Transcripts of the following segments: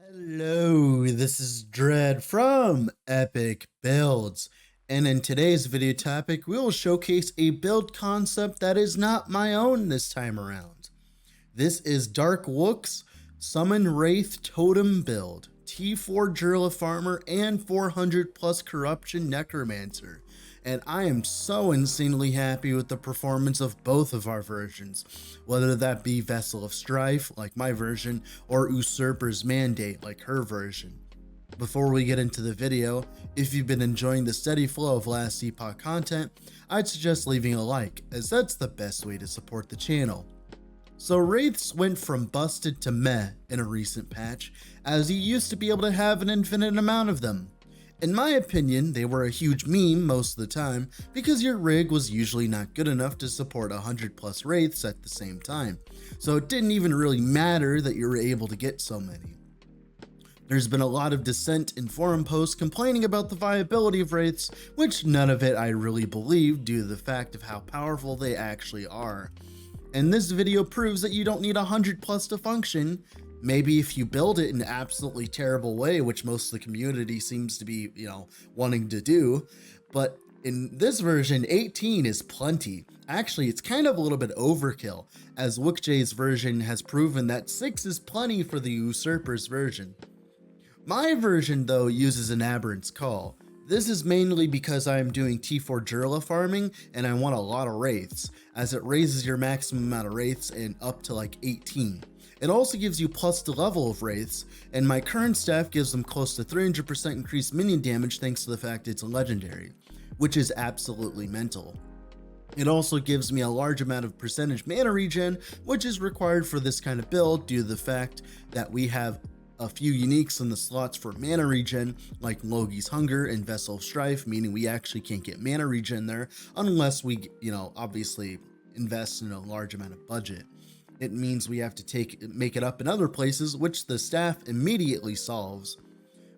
Hello, this is Dread from Epic Builds, and in today's video topic, we will showcase a build concept that is not my own this time around. This is Darkwolkje's Summon Wraith Totem build, T4 Julra Farmer, and 400 plus Corruption Necromancer. And I am so insanely happy with the performance of both of our versions, whether that be Vessel of Strife, like my version, or Usurper's Mandate, like her version. Before we get into the video, if you've been enjoying the steady flow of last Epoch content, I'd suggest leaving a like, as that's the best way to support the channel. So Wraiths went from busted to meh in a recent patch, as you used to be able to have an infinite amount of them. In my opinion, they were a huge meme most of the time because your rig was usually not good enough to support 100 plus Wraiths at the same time, so it didn't even really matter that you were able to get so many. There's been a lot of dissent in forum posts complaining about the viability of Wraiths, which none of it I really believe due to the fact of how powerful they actually are. And this video proves that you don't need 100 plus to function. Maybe if you build it in an absolutely terrible way, which most of the community seems to be, wanting to do. But in this version, 18 is plenty. Actually, it's kind of a little bit overkill, as Wolkje's version has proven that 6 is plenty for the Usurper's version. My version, though, uses an Aberrant's Call. This is mainly because I am doing T4 Julra farming and I want a lot of Wraiths, as it raises your maximum amount of Wraiths and up to like 18. It also gives you plus the level of Wraiths, and my current staff gives them close to 300% increased minion damage thanks to the fact it's a legendary, which is absolutely mental. It also gives me a large amount of percentage mana regen, which is required for this kind of build due to the fact that we have a few uniques in the slots for mana regen, like Logi's Hunger and Vessel of Strife, meaning we actually can't get mana regen there unless we, obviously invest in a large amount of budget. It means we have to make it up in other places, which the staff immediately solves.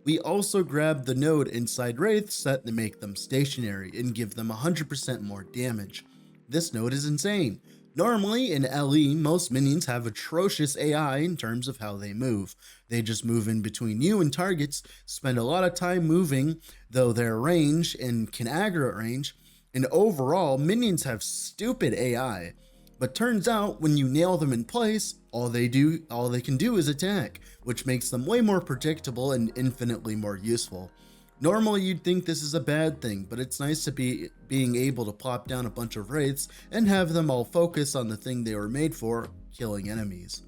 We also grab the node inside Wraiths set to make them stationary and give them 100% more damage. This node is insane. Normally in LE, most minions have atrocious AI in terms of how they move. They just move in between you and targets, spend a lot of time moving, though their range and can aggro at range, and overall minions have stupid AI. But turns out when you nail them in place, all they can do is attack, which makes them way more predictable and infinitely more useful. Normally you'd think this is a bad thing, but it's nice to be being able to plop down a bunch of Wraiths and have them all focus on the thing they were made for, killing enemies.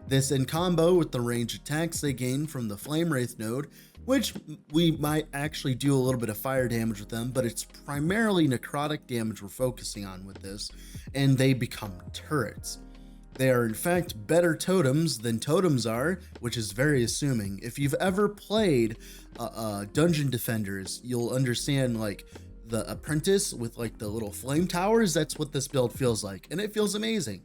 This in combo with the range attacks they gain from the Flame Wraith node, which we might actually do a little bit of fire damage with them, but it's primarily necrotic damage we're focusing on with this, and they become turrets. They are in fact better totems than totems are, which is very assuming. If you've ever played Dungeon Defenders, you'll understand like the apprentice with like the little flame towers. That's what this build feels like, and it feels amazing.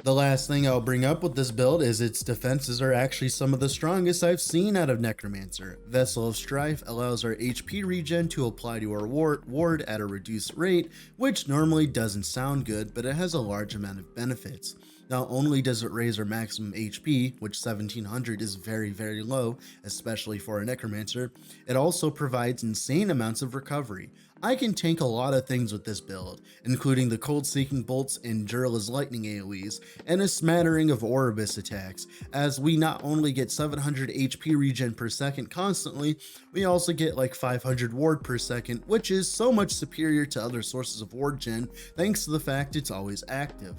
The last thing I'll bring up with this build is its defenses are actually some of the strongest I've seen out of Necromancer. Vessel of Strife allows our HP regen to apply to our ward at a reduced rate, which normally doesn't sound good, but it has a large amount of benefits. Not only does it raise our maximum HP, which 1700 is very, very low, especially for a Necromancer, it also provides insane amounts of recovery. I can tank a lot of things with this build, including the Cold Seeking Bolts and Julra's Lightning AoEs, and a smattering of Oribus attacks, as we not only get 700 HP regen per second constantly, we also get like 500 ward per second, which is so much superior to other sources of ward gen thanks to the fact it's always active.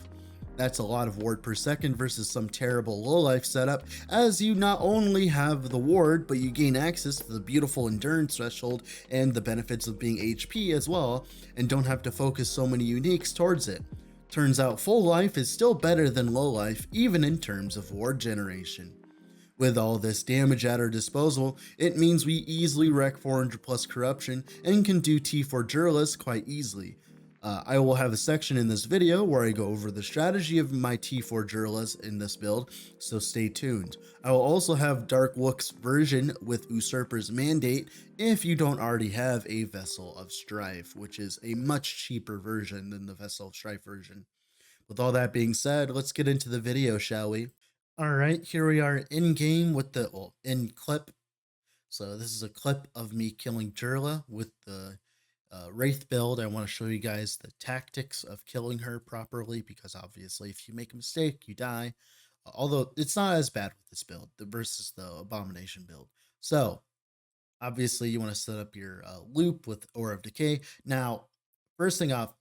That's a lot of ward per second versus some terrible low life setup, as you not only have the ward, but you gain access to the beautiful endurance threshold and the benefits of being HP as well, and don't have to focus so many uniques towards it. Turns out full life is still better than low life, even in terms of ward generation. With all this damage at our disposal, it means we easily wreck 400 plus corruption and can do T4 Julras quite easily. I will have a section in this video where I go over the strategy of my T4 Julras in this build, so stay tuned. I will also have Darkwolkje's version with Usurper's Mandate if you don't already have a Vessel of Strife, which is a much cheaper version than the Vessel of Strife version. With all that being said, let's get into the video, shall we? All right, here we are in game with the in clip. So this is a clip of me killing Julra with the Wraith build. I want to show you guys the tactics of killing her properly because obviously if you make a mistake, you die. Although it's not as bad with this build versus the Abomination build. So obviously you want to set up your loop with Aura of Decay. Now, first thing off,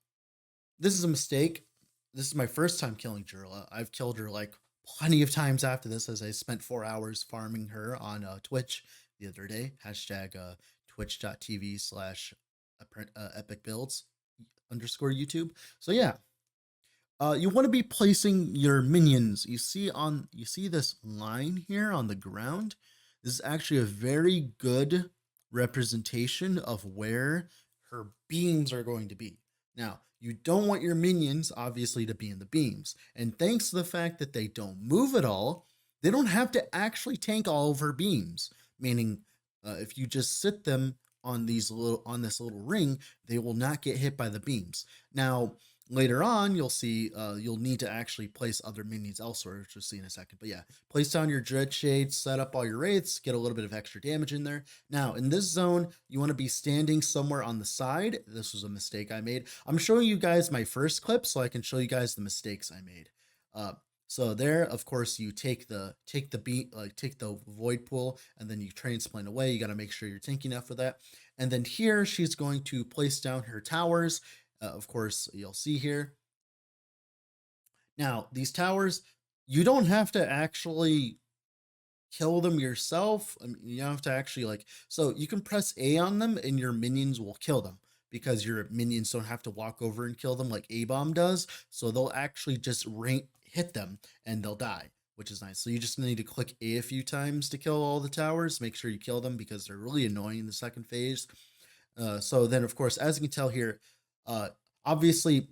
this is a mistake. This is my first time killing Julra. I've killed her like plenty of times after this, as I spent 4 hours farming her on Twitch the other day. Hashtag twitch.tv/ epic builds underscore YouTube. So yeah, you want to be placing your minions. You see this line here on the ground. This is actually a very good representation of where her beams are going to be. Now, you don't want your minions obviously to be in the beams. And thanks to the fact that they don't move at all, they don't have to actually tank all of her beams. Meaning, if you just sit them on this little ring, they will not get hit by the beams. Now, later on, you'll see you'll need to actually place other minions elsewhere, which we'll see in a second. But yeah, place down your Dread Shades, set up all your Wraiths, get a little bit of extra damage in there. Now, in this zone, you want to be standing somewhere on the side. This was a mistake I made. I'm showing you guys my first clip so I can show you guys the mistakes I made. So there, of course, you take the void pool and then you transplant away. You got to make sure you're tanking enough for that. And then here, she's going to place down her towers. Of course, you'll see here. Now, these towers, you don't have to actually kill them yourself. I mean, you have to actually so you can press A on them and your minions will kill them because your minions don't have to walk over and kill them like A-bomb does. So they'll actually just hit them and they'll die, which is nice. So you just need to click A a few times to kill all the towers. Make sure you kill them because they're really annoying in the second phase. So then, of course, as you can tell here, obviously,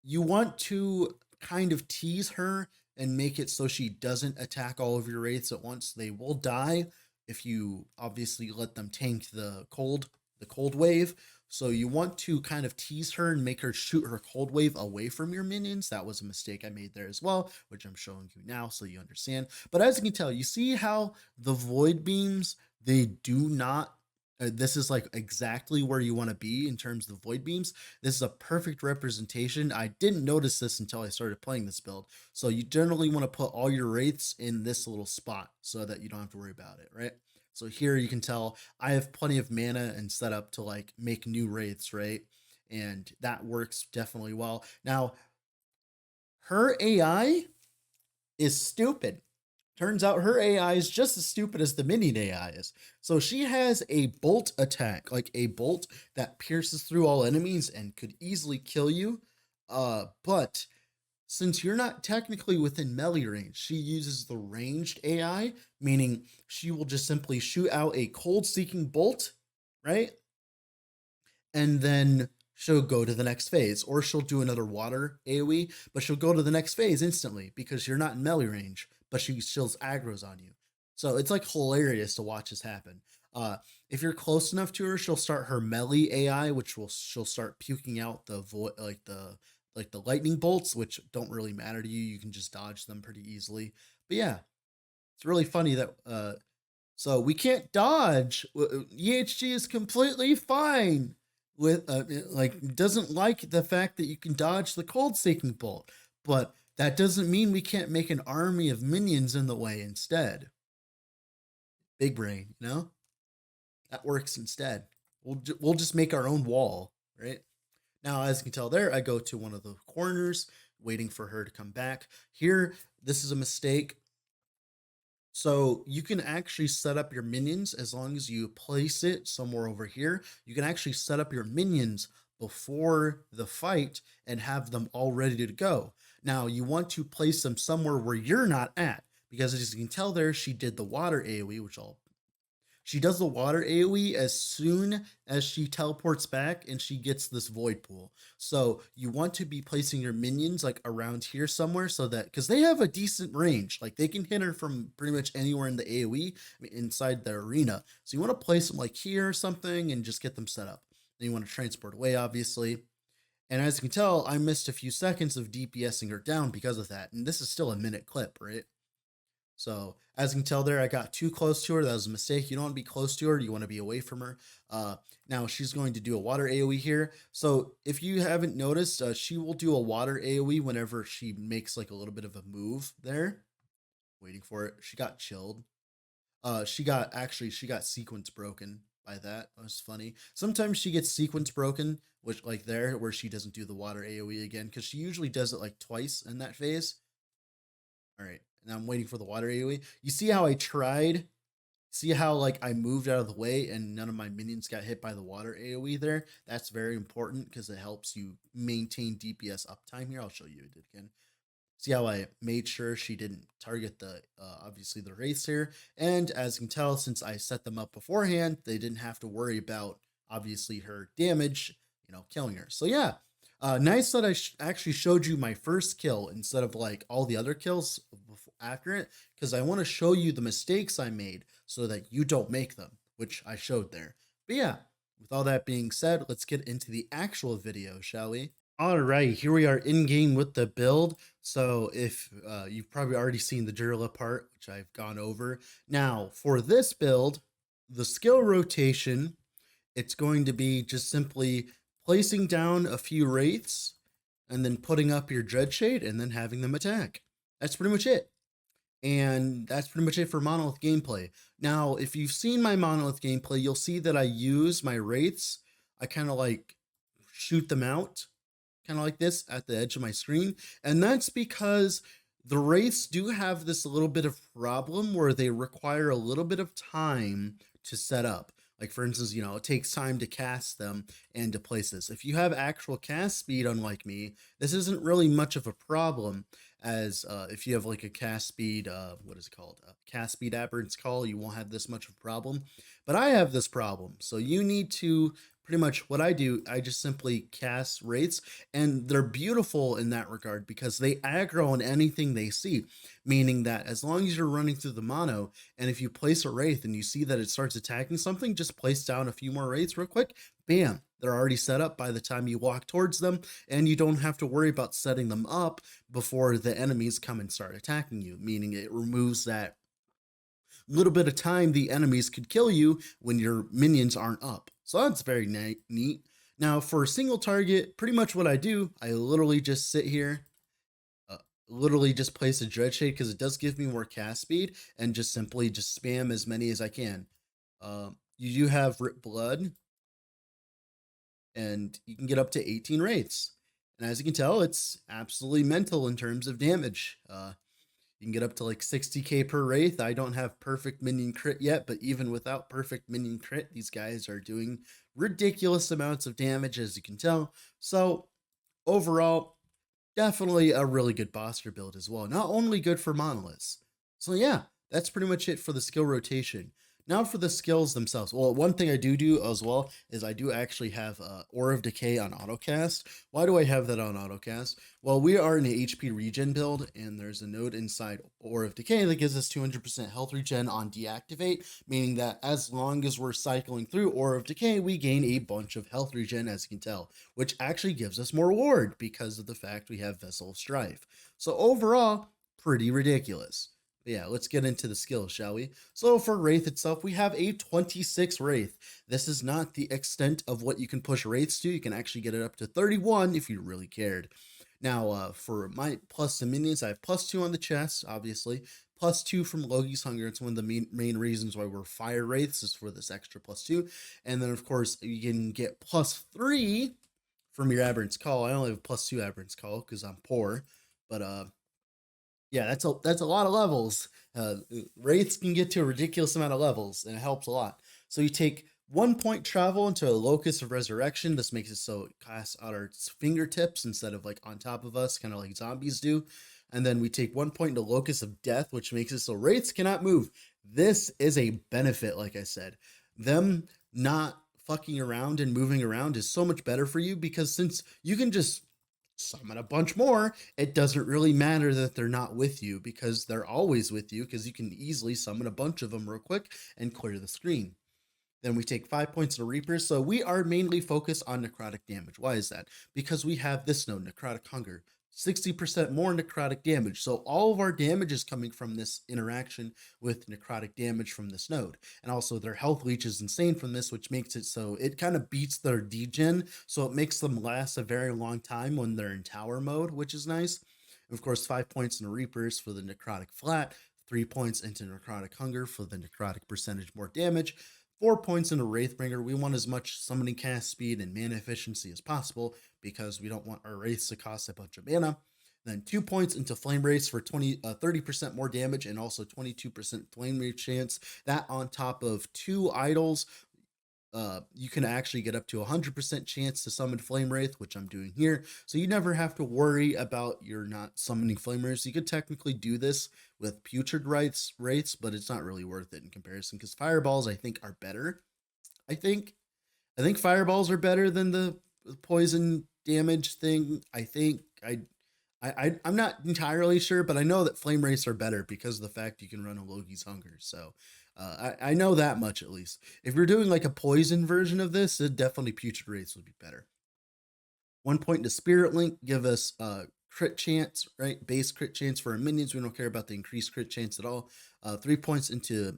you want to kind of tease her and make it so she doesn't attack all of your wraiths at once. They will die if you obviously let them tank the cold wave. So you want to kind of tease her and make her shoot her cold wave away from your minions. That was a mistake I made there as well, which I'm showing you now so you understand. But as you can tell, you see how the void beams, they do not this is like exactly where you want to be in terms of the void beams. This is a perfect representation. I didn't notice this until I started playing this build. So you generally want to put all your wraiths in this little spot so that you don't have to worry about it, right? So here you can tell I have plenty of mana and set up to like make new wraiths, right? And that works definitely well. Now, her AI is stupid. Turns out her AI is just as stupid as the minion AI is. So she has a bolt attack, like a bolt that pierces through all enemies and could easily kill you. But since you're not technically within melee range, she uses the ranged AI, meaning she will just simply shoot out a cold seeking bolt, right? And then she'll go to the next phase, or she'll do another water AoE, but she'll go to the next phase instantly because you're not in melee range, but she shills aggros on you. So it's like hilarious to watch this happen. If you're close enough to her, she'll start her melee AI, which she'll start puking out the the lightning bolts, which don't really matter to you. You can just dodge them pretty easily. But yeah, it's really funny that so we can't dodge. EHG is completely fine with doesn't like the fact that you can dodge the cold seeking bolt, but that doesn't mean we can't make an army of minions in the way instead. Big brain, you know? That works instead. We'll just make our own wall, right? Now, as you can tell there, I go to one of the corners, waiting for her to come back. Here, this is a mistake. So you can actually set up your minions as long as you place it somewhere over here. You can actually set up your minions before the fight and have them all ready to go. Now you want to place them somewhere where you're not at, because as you can tell there, she did the water AoE, she does the water AoE as soon as she teleports back and she gets this void pool. So you want to be placing your minions like around here somewhere so that, because they have a decent range, like they can hit her from pretty much anywhere in the AoE, inside the arena. So you want to place them like here or something and just get them set up. Then you want to transport away, obviously. And as you can tell, I missed a few seconds of DPSing her down because of that. And this is still a minute clip, right? So as you can tell there, I got too close to her. That was a mistake. You don't want to be close to her. You want to be away from her. Now she's going to do a water AoE here. So if you haven't noticed, she will do a water AoE whenever she makes like a little bit of a move there. Waiting for it. She got chilled. She got sequence broken by that. That was funny. Sometimes she gets sequence broken, which like there where she doesn't do the water AoE again, because she usually does it like twice in that phase. All right, now I'm waiting for the water AoE. You see how I tried? See how like I moved out of the way and none of my minions got hit by the water AoE there? That's very important because it helps you maintain DPS uptime here. I'll show you it again. See how I made sure she didn't target the obviously the wraiths here, and as you can tell, since I set them up beforehand, they didn't have to worry about obviously her damage, killing her. So yeah, nice that I actually showed you my first kill instead of like all the other kills after it, because I want to show you the mistakes I made so that you don't make them, which I showed there. But yeah, with all that being said, let's get into the actual video, shall we? All right, here we are in game with the build. So if you've probably already seen the Julra part, which I've gone over. Now for this build, the skill rotation, it's going to be just simply placing down a few wraiths and then putting up your Dreadshade and then having them attack. That's pretty much it. And that's pretty much it for Monolith gameplay. Now, if you've seen my Monolith gameplay, you'll see that I use my wraiths. I kind of like shoot them out kind of like this at the edge of my screen. And that's because the wraiths do have this little bit of problem where they require a little bit of time to set up. Like for instance, it takes time to cast them and to place this. If you have actual cast speed, unlike me, this isn't really much of a problem, as if you have like a cast speed, what is it called? Cast speed aberrance call, you won't have this much of a problem. But I have this problem. So you need to pretty much what I do, I just simply cast wraiths, and they're beautiful in that regard because they aggro on anything they see, meaning that as long as you're running through the mono, and if you place a wraith and you see that it starts attacking something, just place down a few more wraiths real quick, bam, they're already set up by the time you walk towards them, and you don't have to worry about setting them up before the enemies come and start attacking you, meaning it removes that little bit of time the enemies could kill you when your minions aren't up. So that's very neat. Now for a single target, pretty much what I do, I literally just sit here, literally just place a Dreadshade because it does give me more cast speed, and just simply just spam as many as I can. You do have Rip Blood, and you can get up to 18 wraiths. And as you can tell, it's absolutely mental in terms of damage. You can get up to like 60k per wraith. I don't have perfect minion crit yet, but even without perfect minion crit, these guys are doing ridiculous amounts of damage, as you can tell. So overall, definitely a really good boster build as well. Not only good for monoliths. So yeah, that's pretty much it for the skill rotation. Now for the skills themselves. Well, one thing I do as well is I do actually have Aura of Decay on autocast. Why do I have that on autocast? Well, we are in an HP regen build, and there's a node inside Aura of Decay that gives us 200% health regen on deactivate, meaning that as long as we're cycling through Aura of Decay, we gain a bunch of health regen, as you can tell, which actually gives us more ward because of the fact we have Vessel of Strife. So overall, pretty ridiculous. But yeah, let's get into the skills, shall we? So for Wraith itself, we have a 26 Wraith. This is not the extent of what you can push Wraiths to. You can actually get it up to 31 if you really cared. Now, for my plus the minions, I have +2 on the chest, obviously. +2 from Loki's Hunger. It's one of the main reasons why we're Fire Wraiths, is for this extra +2. And then, of course, you can get +3 from your Aberrant's Call. I only have +2 Aberrant's Call because I'm poor. But, yeah, that's a lot of levels. Wraiths can get to a ridiculous amount of levels, and it helps a lot. So you take 1 point travel into a Locus of Resurrection. This makes it so it casts out our fingertips instead of like on top of us, kind of like zombies do. And then we take 1 point into Locus of Death, which makes it so Wraiths cannot move. This is a benefit, like I said. Them not fucking around and moving around is so much better for you, because since you can just summon a bunch more, it doesn't really matter that they're not with you, because they're always with you, because you can easily summon a bunch of them real quick and clear the screen. Then we take 5 points to Reapers. So we are mainly focused on necrotic damage. Why is that? Because we have this node, Necrotic Hunger. 60% more necrotic damage. So all of our damage is coming from this interaction with necrotic damage from this node. And also their health leech is insane from this, which makes it so it kind of beats their degen. So it makes them last a very long time when they're in tower mode, which is nice. And of course, 5 points in Reapers for the necrotic flat, 3 points into necrotic hunger for the necrotic percentage more damage, 4 points into Wraithbringer. We want as much summoning cast speed and mana efficiency as possible because we don't want our Wraiths to cost a bunch of mana. Then 2 points into Flame Wraiths for 30% more damage and also 22% Flame Wraith chance. That on top of 2 idols, you can actually get up to 100% chance to summon Flame Wraith, which I'm doing here. So you never have to worry about you're not summoning Flame Wraiths. You could technically do this with Putrid Wraiths, but it's not really worth it in comparison because Fireballs, I think, are better. I think Fireballs are better than the poison damage thing. I'm not entirely sure, but I know that Flame Wraiths are better because of the fact you can run a Logi's Hunger. So I know that much at least. If you're doing like a poison version of this, definitely Putrid Wraiths would be better. 1 point to Spirit Link, give us crit chance, right? Base crit chance for our minions. We don't care about the increased crit chance at all. 3 points into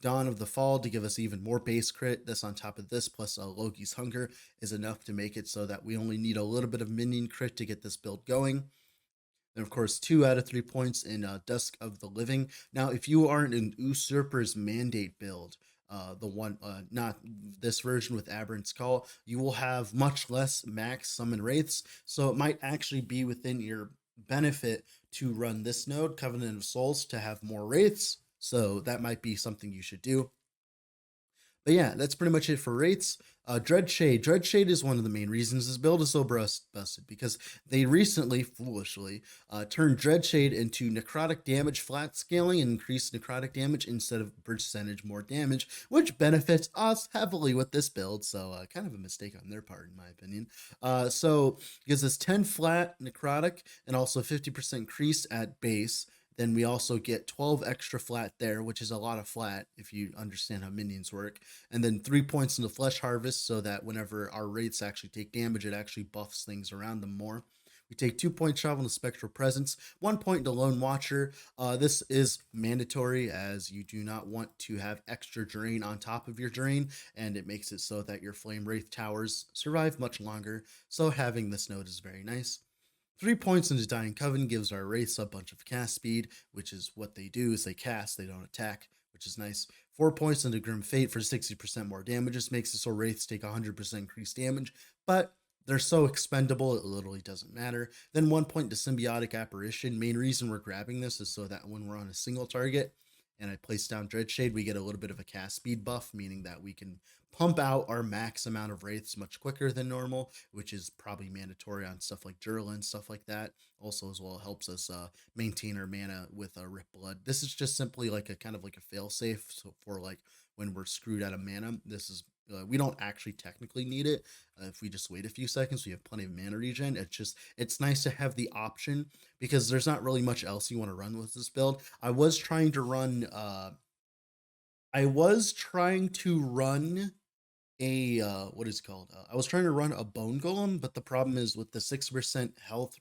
Dawn of the Fall to give us even more base crit. This on top of this, plus Loki's Hunger is enough to make it so that we only need a little bit of minion crit to get this build going. And of course, 2 out of 3 points in Dusk of the Living. Now, if you aren't an Usurper's Mandate build, the one, not this version with Aberrant's Call, you will have much less max summon wraiths. So it might actually be within your benefit to run this node, Covenant of Souls, to have more wraiths. So that might be something you should do. But yeah, that's pretty much it for Wraiths. Dreadshade. Dreadshade is one of the main reasons this build is so busted because they recently, foolishly, turned Dreadshade into necrotic damage flat scaling and increased necrotic damage instead of percentage more damage, which benefits us heavily with this build. So kind of a mistake on their part, in my opinion. So gives us 10 flat necrotic and also 50% increase at base. Then we also get 12 extra flat there, which is a lot of flat if you understand how minions work. And then 3 points in the Flesh Harvest so that whenever our wraiths actually take damage, it actually buffs things around them more. We take 2 points travel into Spectral Presence, 1 point into Lone Watcher. This is mandatory as you do not want to have extra drain on top of your drain, and it makes it so that your Flame Wraith towers survive much longer. So having this node is very nice. 3 points into Dying Coven gives our wraiths a bunch of cast speed, which is what they do is they cast, they don't attack, which is nice. 4 points into Grim Fate for 60% more damage. This makes it so wraiths take 100% increased damage, but they're so expendable, it literally doesn't matter. Then 1 point to Symbiotic Apparition. Main reason we're grabbing this is so that when we're on a single target and I place down Dreadshade, we get a little bit of a cast speed buff, meaning that we can pump out our max amount of wraiths much quicker than normal, which is probably mandatory on stuff like Julra and stuff like that. Also, as well, helps us maintain our mana with Rip Blood. This is just simply like a kind of like a fail safe so for like when we're screwed out of mana. This is we don't actually technically need it. If we just wait a few seconds, we have plenty of mana regen. It's nice to have the option because there's not really much else you want to run with this build. I was trying to run a what is it called? I was trying to run a Bone Golem, but the problem is with the 6% health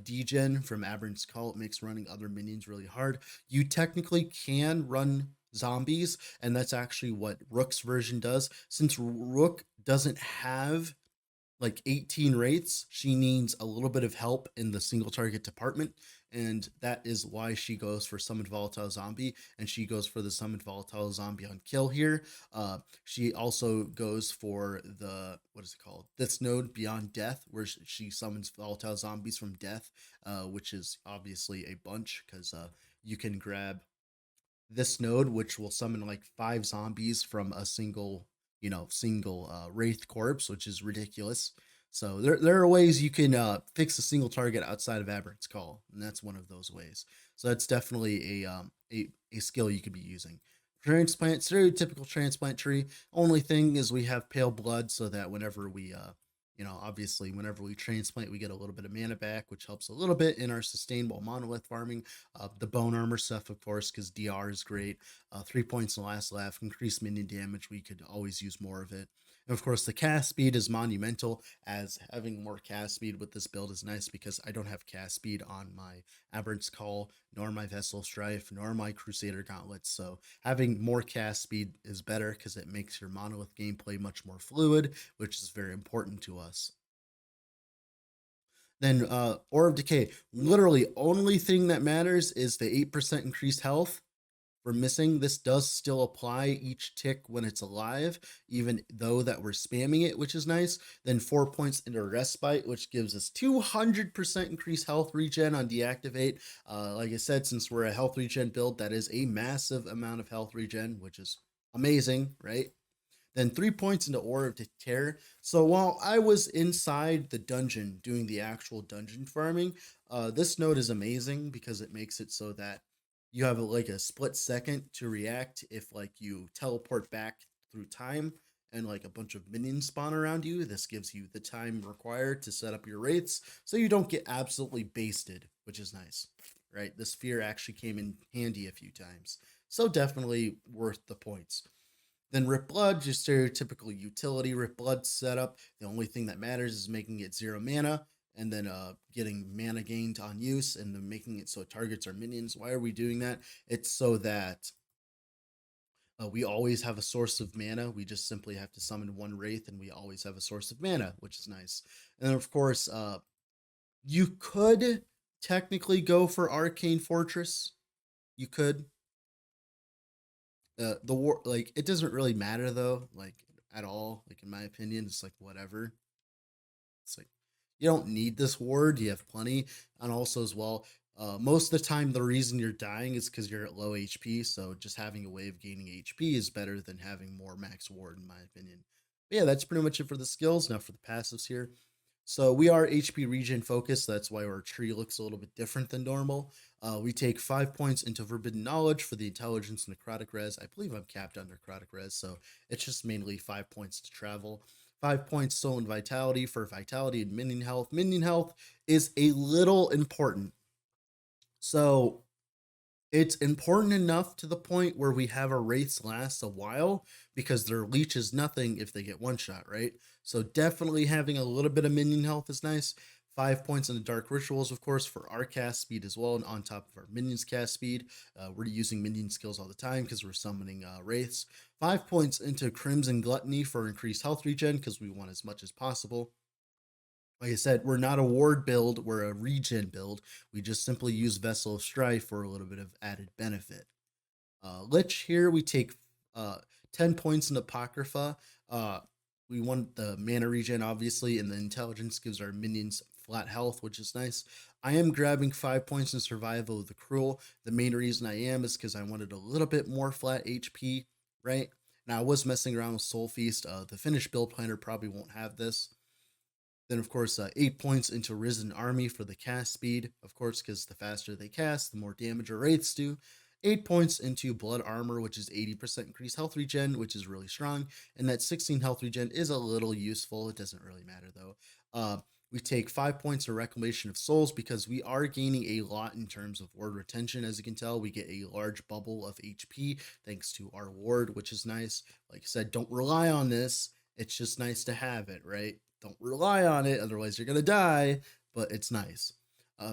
degen from Aberrant's Call, it makes running other minions really hard. You technically can run zombies, and that's actually what Rook's version does. Since Rook doesn't have like 18 wraiths, she needs a little bit of help in the single target department, and that is why she goes for Summoned Volatile Zombie, and she goes for the Summoned Volatile Zombie on kill here. She also goes for the, what is it called? This node Beyond Death, where she summons Volatile Zombies from death, which is obviously a bunch, because you can grab this node, which will summon like 5 zombies from a single Wraith corpse, which is ridiculous. So there are ways you can fix a single target outside of Aberrant's Call, and that's one of those ways. So that's definitely a skill you could be using. Transplant, stereotypical transplant tree. Only thing is we have pale blood, so that whenever we Obviously, whenever we transplant, we get a little bit of mana back, which helps a little bit in our sustainable monolith farming. The bone armor stuff, of course, because DR is great. 3 points in the last laugh, increased minion damage. We could always use more of it. And of course, the cast speed is monumental, as having more cast speed with this build is nice because I don't have cast speed on my Aberrant's Call, nor my Vessel Strife, nor my Crusader Gauntlets. So having more cast speed is better because it makes your monolith gameplay much more fluid, which is very important to us. Then Aura of Decay, literally only thing that matters is the 8% increased health. For missing, this does still apply each tick when it's alive, even though that we're spamming it, which is nice. Then 4 points into Respite, which gives us 200% increased health regen on deactivate. Like I said, since we're a health regen build, that is a massive amount of health regen, which is amazing, right? Then 3 points into Aura of Terror. So while I was inside the dungeon doing the actual dungeon farming, this node is amazing because it makes it so that you have like a split second to react if like you teleport back through time and like a bunch of minions spawn around you. This gives you the time required to set up your wraiths so you don't get absolutely basted, which is nice, right? This fear actually came in handy a few times. So definitely worth the points. Then Rip Blood, just stereotypical utility Rip Blood setup. The only thing that matters is making it 0 mana and then getting mana gained on use and then making it so it targets our minions. Why are we doing that? It's so that we always have a source of mana. We just simply have to summon one Wraith and we always have a source of mana, which is nice. And then, of course, you could technically go for Arcane Fortress. You could. The war, like, it doesn't really matter though, like, at all. Like, in my opinion, it's like whatever. It's like you don't need this ward, you have plenty. And also as well, most of the time the reason you're dying is because you're at low HP, so just having a way of gaining HP is better than having more max ward, in my opinion. But yeah, that's pretty much it for the skills. Now for the passives here. So we are HP regen focused. That's why our tree looks a little bit different than normal. We take 5 points into Forbidden Knowledge for the Intelligence Necrotic Res. I believe I'm capped on Necrotic Res, so it's just mainly 5 points to travel. 5 points Stolen Vitality for Vitality and Minion Health. Minion Health is a little important. So it's important enough to the point where we have our wraiths last a while because their leech is nothing if they get one shot, right? So definitely having a little bit of minion health is nice. 5 points in the dark rituals, of course, for our cast speed as well, and on top of our minions cast speed. We're using minion skills all the time because we're summoning wraiths. 5 points into Crimson Gluttony for increased health regen because we want as much as possible. Like I said, we're not a ward build, we're a regen build. We just simply use Vessel of Strife for a little bit of added benefit. Lich here, we take 10 points in Apocrypha. We want the mana regen, obviously, and the intelligence gives our minions flat health, which is nice. I am grabbing 5 points in Survival of the Cruel. The main reason I am is because I wanted a little bit more flat HP, right? Now, I was messing around with Soul Feast. The finished build planner probably won't have this. Then, of course, 8 points into Risen Army for the cast speed, of course, because the faster they cast, the more damage our wraiths do. 8 points into Blood Armor, which is 80% increased health regen, which is really strong. And that 16 health regen is a little useful. It doesn't really matter, though. We take 5 points of Reclamation of Souls because we are gaining a lot in terms of ward retention. As you can tell, we get a large bubble of HP thanks to our ward, which is nice. Like I said, don't rely on this. It's just nice to have it, right? Don't rely on it, otherwise you're gonna die, but it's nice.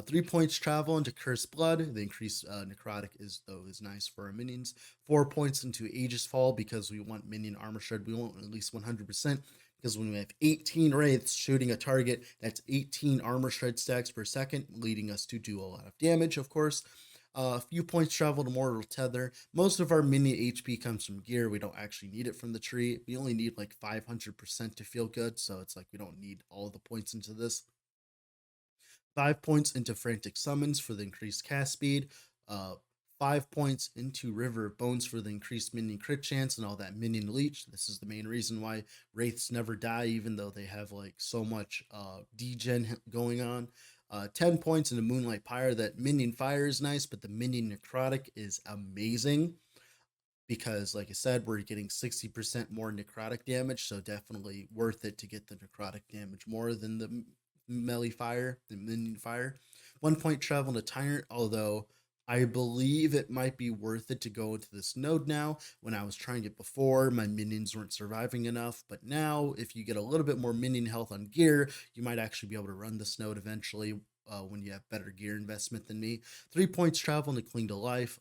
3 points travel into Cursed Blood. The increased necrotic is nice for our minions. 4 points into Aegis Fall because we want minion armor shred. We want at least 100% because when we have 18 wraiths shooting a target, that's 18 armor shred stacks per second, leading us to do a lot of damage, of course. A few points travel to Mortal Tether. Most of our minion HP comes from gear. We don't actually need it from the tree. We only need like 500% to feel good, so it's like we don't need all the points into this. 5 points into Frantic Summons for the increased cast speed. 5 points into River of Bones for the increased minion crit chance and all that minion leech. This is the main reason why wraiths never die, even though they have like so much degen going on. 10 points into Moonlight Pyre. That minion fire is nice, but the minion necrotic is amazing. because like I said, we're getting 60% more necrotic damage, so definitely worth it to get the necrotic damage more than the melee fire, the minion fire. 1 point travel to Tyrant, although I believe it might be worth it to go into this node now. When I was trying it before, my minions weren't surviving enough, but now if you get a little bit more minion health on gear, you might actually be able to run this node eventually when you have better gear investment than me. 3 points travel to Cling to Life.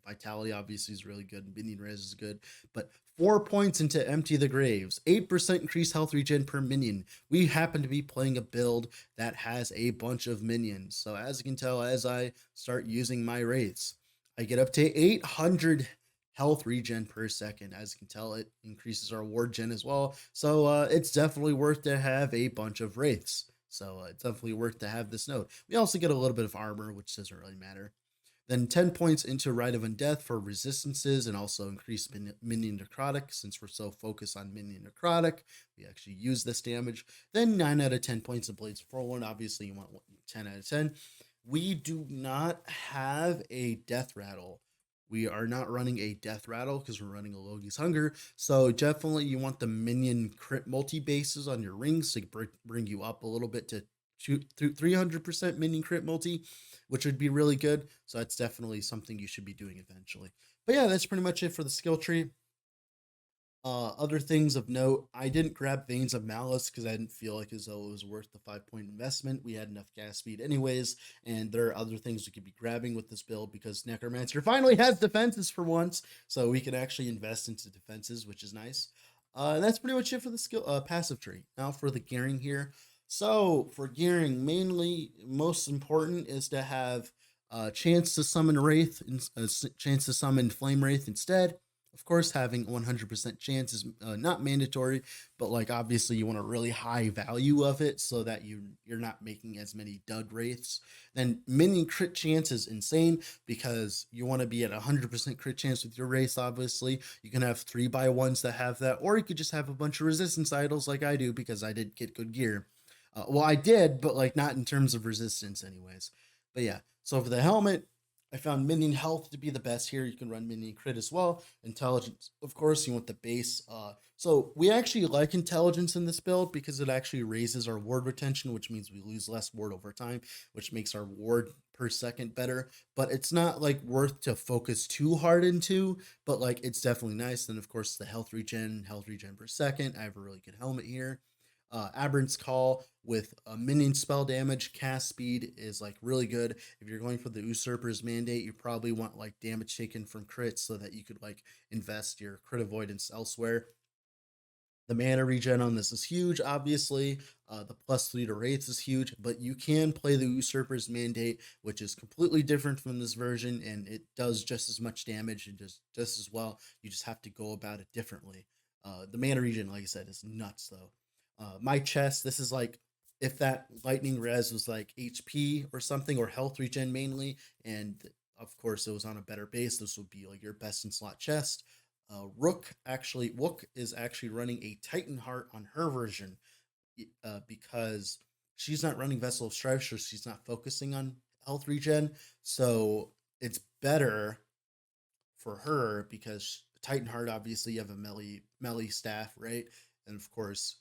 Vitality obviously is really good. Minion res is good, but 4 points into Empty the Graves. 8% increased health regen per minion. We happen to be playing a build that has a bunch of minions. So as you can tell, as I start using my wraiths, I get up to 800 health regen per second. As you can tell, it increases our ward gen as well. So it's definitely worth to have a bunch of wraiths. So it's definitely worth to have this node. We also get a little bit of armor, which doesn't really matter. Then 10 points into Rite of Undeath for resistances and also increased minion necrotic. Since we're so focused on minion necrotic, we actually use this damage. Then 9 out of 10 points of Blades of Forlorn. Obviously, you want 10 out of 10. We do not have a Death Rattle. We are not running a Death Rattle because we're running a Logi's Hunger. So definitely you want the minion crit multi-bases on your rings to bring you up a little bit to 300% minion crit multi, which would be really good. So that's definitely something you should be doing eventually. But yeah, that's pretty much it for the skill tree. Other things of note, I didn't grab Veins of Malice because I didn't feel like as though it was worth the 5 point investment. We had enough gas speed anyways, and there are other things we could be grabbing with this build because Necromancer finally has defenses for once, so we can actually invest into defenses, which is nice. That's pretty much it for the skill passive tree. Now for the gearing here. So for gearing, mainly most important is to have a chance to summon Wraith, a chance to summon Flame Wraith instead. Of course, having 100% chance is not mandatory, but like obviously you want a really high value of it so that you're not making as many dud wraiths. Then minion crit chance is insane because you want to be at 100% crit chance with your wraiths. Obviously, you can have 3x1s that have that, or you could just have a bunch of resistance idols like I do because I did get good gear. Well, I did, but like not in terms of resistance, anyways. But yeah, so for the helmet, I found minion health to be the best here. You can run minion crit as well. Intelligence, of course, you want the base. So we actually like intelligence in this build because it actually raises our ward retention, which means we lose less ward over time, which makes our ward per second better. But it's not like worth to focus too hard into, but like it's definitely nice. Then of course the health regen per second. I have a really good helmet here. Aberrant's Call with a minion spell damage, cast speed is like really good. If you're going for the Usurper's Mandate, you probably want like damage taken from crits so that you could like invest your crit avoidance elsewhere. The mana regen on this is huge, obviously. The +3 to Wraiths is huge, but you can play the Usurper's Mandate, which is completely different from this version, and it does just as much damage and just as well. You just have to go about it differently. The mana regen, like I said, is nuts though. My chest, this is like if that lightning res was like HP or something, or health regen mainly, and of course it was on a better base, this would be like your best in slot chest. Rook is actually running a Titan Heart on her version because she's not running Vessel of Strife, so she's not focusing on health regen. So it's better for her because Titan Heart, obviously you have a melee staff, right? And of course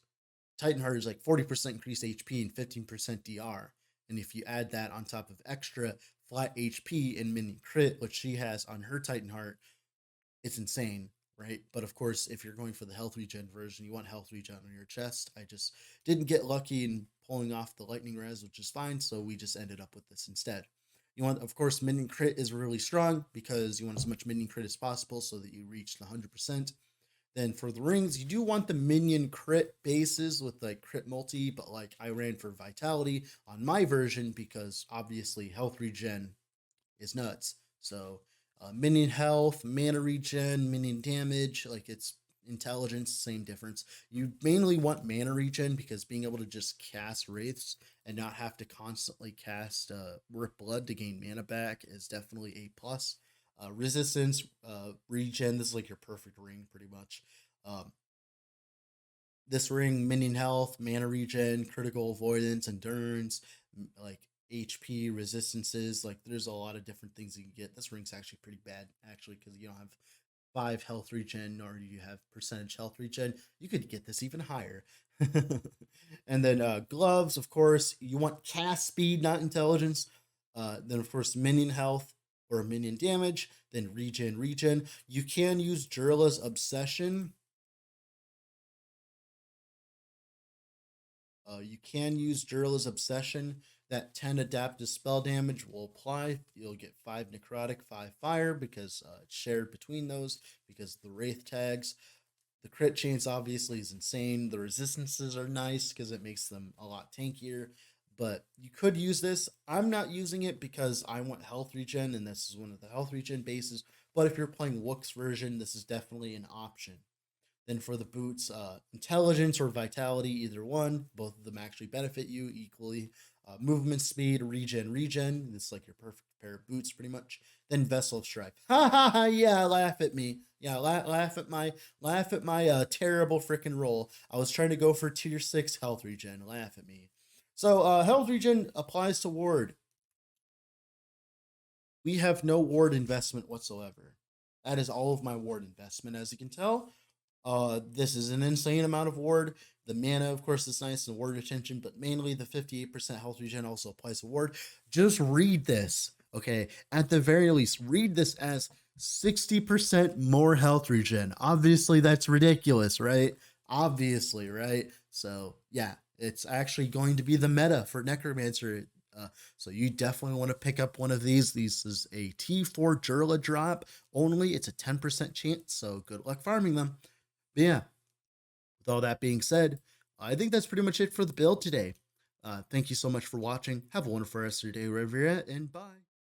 Titan Heart is like 40% increased HP and 15% DR. And if you add that on top of extra flat HP and minion crit, which she has on her Titan Heart, it's insane, right? But of course, if you're going for the health regen version, you want health regen on your chest. I just didn't get lucky in pulling off the lightning res, which is fine. So we just ended up with this instead. You want, of course, minion crit is really strong because you want as much minion crit as possible so that you reach the 100%. Then for the rings, you do want the minion crit bases with like crit multi, but like I ran for vitality on my version because obviously health regen is nuts. So minion health, mana regen, minion damage, like it's intelligence, same difference. You mainly want mana regen because being able to just cast wraiths and not have to constantly cast rip blood to gain mana back is definitely a plus. Resistance, regen, this is like your perfect ring pretty much. Um, this ring, minion health, mana regen, critical avoidance, endurance, like HP, resistances. Like there's a lot of different things you can get. This ring's actually pretty bad, actually, because you don't have 5 health regen or you have percentage health regen, you could get this even higher. And then gloves, of course, you want cast speed, not intelligence. Then, of course, minion health or minion damage. Then regen. You can use Julra's Obsession. You can use Julra's Obsession. That 10 adaptive spell damage will apply. You'll get 5 necrotic, 5 fire because it's shared between those because the Wraith tags. The crit chance obviously is insane. The resistances are nice because it makes them a lot tankier. But you could use this. I'm not using it because I want health regen, and this is one of the health regen bases. But if you're playing Wook's version, this is definitely an option. Then for the boots, intelligence or vitality, either one. Both of them actually benefit you equally. Movement speed, regen. This is like your perfect pair of boots, pretty much. Then Vessel of Strife. Ha ha ha! Yeah, laugh at me. Yeah, laugh at my terrible freaking roll. I was trying to go for tier 6 health regen. Laugh at me. So health regen applies to ward. We have no ward investment whatsoever. That is all of my ward investment, as you can tell. This is an insane amount of ward. The mana, of course, is nice and ward retention, but mainly the 58% health regen also applies to ward. Just read this, okay? At the very least, read this as 60% more health regen. Obviously, that's ridiculous, right? Obviously, right? So, yeah, it's actually going to be the meta for Necromancer. So you definitely want to pick up one of these. This is a T4 Julra drop only. It's a 10% chance, so good luck farming them. But yeah, with all that being said, I think that's pretty much it for the build today. Thank you so much for watching. Have a wonderful rest of your day wherever you're at, and bye.